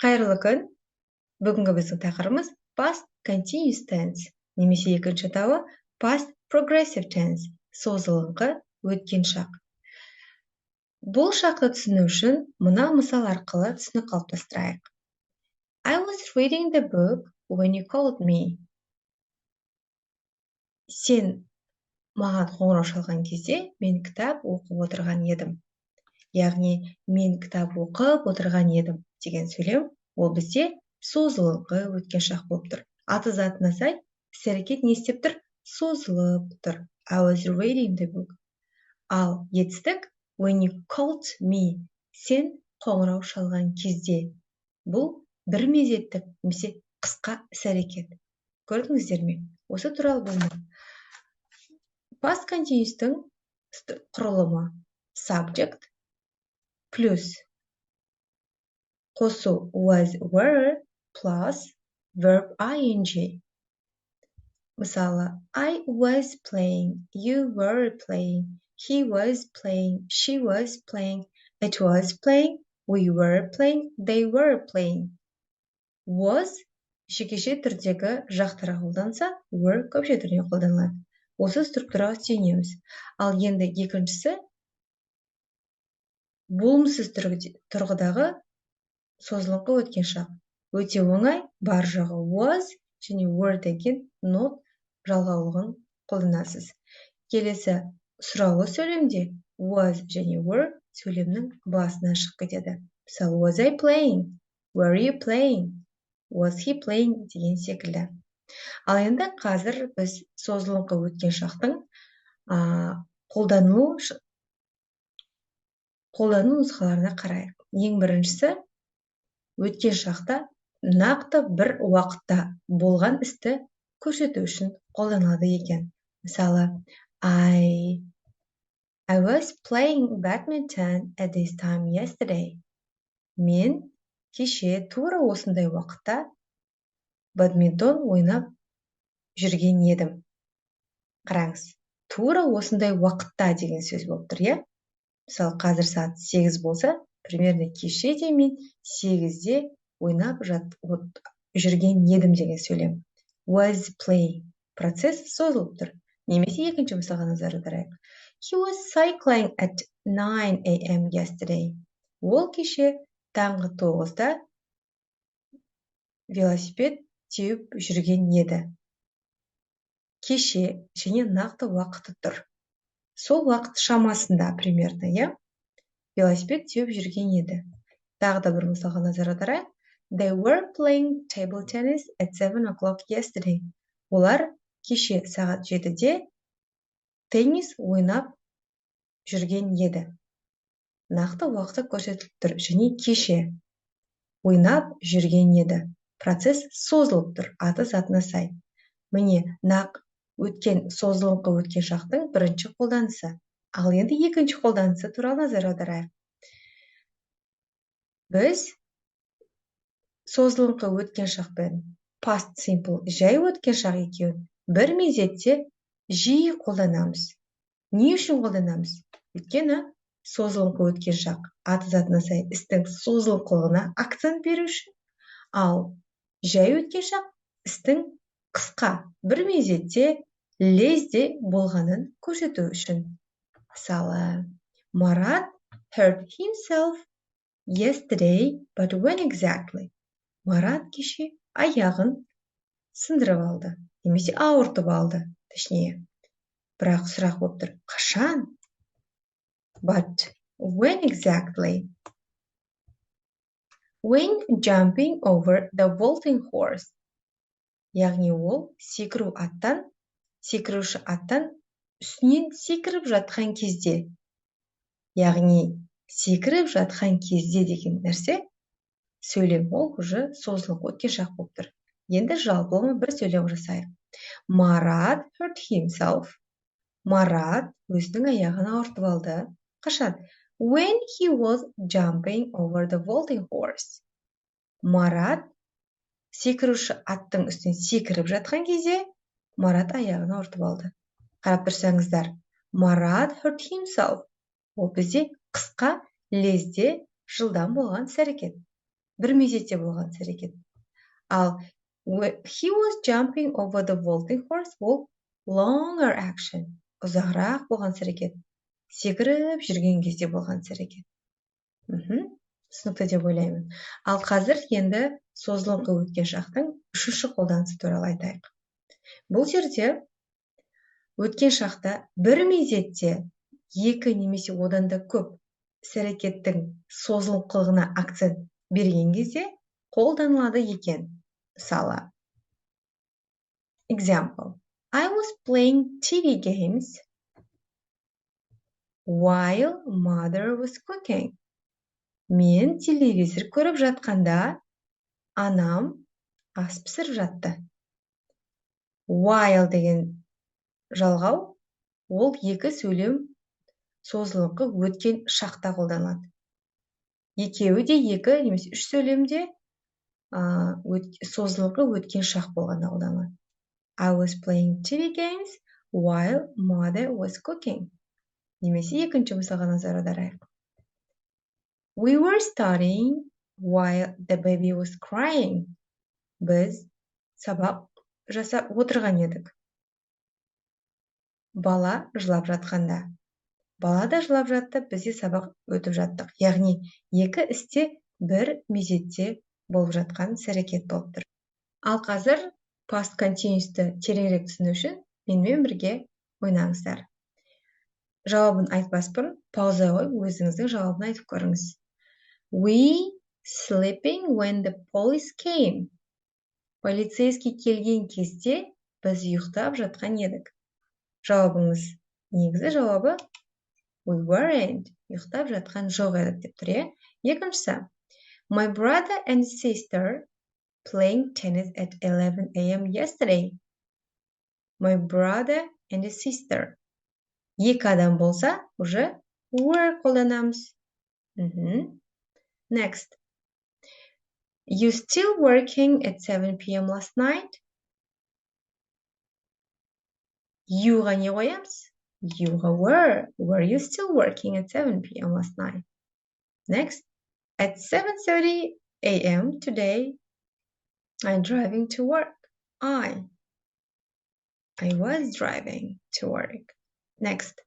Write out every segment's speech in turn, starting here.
Қайырлы күн. Бүгінгі біздің тақырыбымыз past continuous tense, немесе екінші атауы past progressive tense, созылыңқы өткен шақ. Бұл шақты түсіну үшін мына мысал арқылы түсінік қалыптастырайық. I was reading the book when you called me. Сен маған қоңырау шалған кезде мен кітап оқып отырған едім. Яғни, мен кітап оқып отырған едім деген сөйлем, ол бізде созылыңқы өткен шақ болып тұр. Аты затына сай, іс-әрекет не істеп тұр? Созылып тұр. I was reading the book. Ал етістік when you called me, сен қоңырау шалған кезде. Бұл бір мезеттік, немесе қысқа іс-әрекет. Көрдіңіздер ме? Осы туралы болмақ. Past continuous-тің құрылымы subject плюс қосу was, were plus verb ing. Мысалы, I was playing, you were playing, he was playing, she was playing, it was playing, we were playing, they were playing. Was жекеше түрдегі жақтара қолданса, were көпше түріне қолданылады. Осы структураға сүйенеміз. Ал енді екіншісі болымсыз тұрғыдағы созылыңқы өткен шақ. Өте оңай, бар жағы was және were деген not жалғаулығын қолданасыз. Келесі сұраулы сөйлемде was және were сөйлемнің басына шығып кетеді. Мысалы, was I playing? Were you playing? Was he playing? Деген секілді. Ал енді қазір біз созылыңқы өткен шақтың қолдану нұсқаларына қарайық. Ең біріншісі, өткен шақта нақты бір уақытта болған істі көрсету үшін қолданылады екен. Мысалы, I was playing badminton at this time yesterday. Мен кеше тура осындай уақытта бадминтон ойнап жүрген едім. Қараңыз, тура осындай уақытта деген сөз болып тұр, иә? Мысалы, қазір сағат 8 болса, примерно кеше де мен 8-де ойнап жүрген едім деген сөйлем. Was playing. Процесс созылып тұр. Немесе екінші мысалға назар аударайық. He was cycling at 9 a.m. yesterday. Ол кеше таңғы 9-да велосипед теуіп жүрген еді. Кеше және нақты уақыты тұр. Сол уақыт шамасында примерно, иә? Велосипед теуіп жүрген еді. Тағы да бір мысалға назар аударайық. They were playing table tennis at 7 o'clock yesterday. Олар кеше сағат 7-де теннис ойнап жүрген еді. Нақты уақыты көрсетіліп тұр. Және кеше ойнап жүрген еді. Процесс созылып тұр. Аты затына сай. Міне, созылыңқы өткен шақтың бірінші қолданысы. Ал енді екінші қолданысы туралы назар аударайық. Біз созылыңқы өткен шақ пен past simple жай өткен шақ екеуін бір мезетте жиі қолданамыз. Не үшін қолданамыз? Өйткені созылыңқы өткен шақ аты затына сай істің созылыңқылығына акцент беру үшін, ал жай өткен шақ істің қысқа бір мезетте лезде болғанын көрсету үшін. Мысалы, Марат hurt himself yesterday, but when exactly? Марат кеше аяғын сындырып алды, немесе ауыртып алды, точнее. Бірақ сұрақ болып тұр. Қашан? But when exactly? When jumping over the vaulting horse. Яғни ол секіруші аттан үстінен секіріп жатқан кезде. Яғни секіріп жатқан кезде деген нәрсе сөйлем ол уже созылыңқы өткен шақ болып тұр. Енді жалпылама бір сөйлем жасайық. Марат hurt himself. Марат өзінің аяғын ауыртып алды. Қашан? When he was jumping over the vaulting horse. Марат секіруші аттың үстінен секіріп жатқан кезде Марат аяғын ауыртып алды. Қарап тұрсаңыздар, Марат hurt himself. Ол бізде қысқа, лезде, жылдам болған іс-әрекет. бір мезетте болған іс-әрекет. Ал he was jumping over the vaulting horse ол longer action. Ұзағырақ болған іс-әрекет. Секіріп жүрген кезде болған іс-әрекет. Түсінікті деп ойлаймын. Ал қазір енді созылыңқы өткен шақтың үшінші қолданысы туралы айтайық. Бұл жерде өткен шақта бір мезетте екі немесе одан да көп іс-әрекеттің созылыңқылығына акцент берген кезде қолданылады екен. Мысалы, example, I was playing TV games while mother was cooking. Мен телевизор көріп жатқанда, анам ас пісіріп жатты. While деген жалғау, ол екі сөйлем созылыңқы өткен шақта қолданылады. Екеуі де екі немесе үш сөйлемде созылыңқы өткен шақ болғанда қолданылады. I was playing TV games while mother was cooking. Немесе екінші мысалға назар аударайық. We were studying while the baby was crying. Біз сабақ жасап отырған едік. Бала жылап жатқанда. Бала да жылап жатты, біз де сабақ өтіп жаттық. Яғни, екі істе бір мезетте болып жатқан іс-әрекет болып тұр. Ал қазір past continuous'ты тереңірек түсіну үшін менімен бірге ойнаңыздар. Жауабын айтпас бұрын пауза қойып, өзіңіздің жауабын айтып көріңіз. We sleeping when the police came. Полицейский келген кезде біз ұйықтап жатқан едік. Жауабыңыз негізі жауабы we weren't. Ұйықтап жатқан жоқ едік деп тұр. Екіншісі, my brother and sister playing tennis at 11 a.m. yesterday. My brother and sister. Екі адам болса, уже were қолданамыз. Next. You still working at 7 p.m. last night? Youға не қоямыз? Youға were. Were you still working at 7 p.m. last night? Next. At 7:30 a.m. today, I'm driving to work. I was driving to work. Next.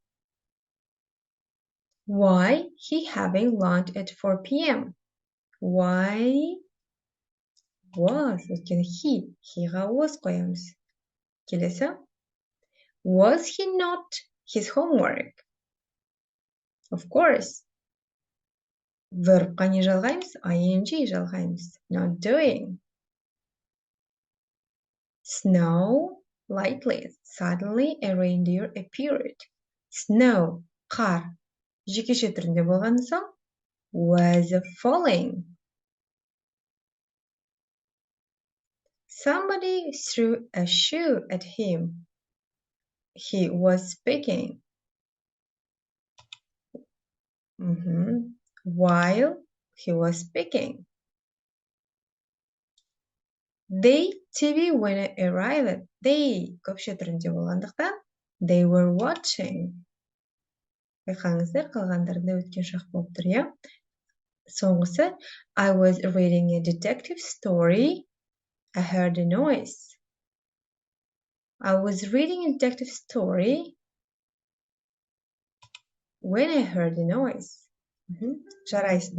Why he having lunch at 4 p.m.? Why was, өйткені heға was қоямыз. Келесі. Was he not his homework? Of course. Verbқа не жалғаймыз? ing жалғаймыз. Not doing. Snow lightly. Suddenly a reindeer appeared. Snow, қар. Жекеше түрінде болған соң was falling. Somebody threw a shoe at him. He was speaking. While he was speaking. They TV when it arrived. They көпше түрінде болғандықтан they were watching. Байқаңыздар, қалғандарында өткен шақ болып тұр. Соңғысы, I was reading a detective story. I heard a noise. I was reading a detective story when I heard a noise. Жарайсыздар.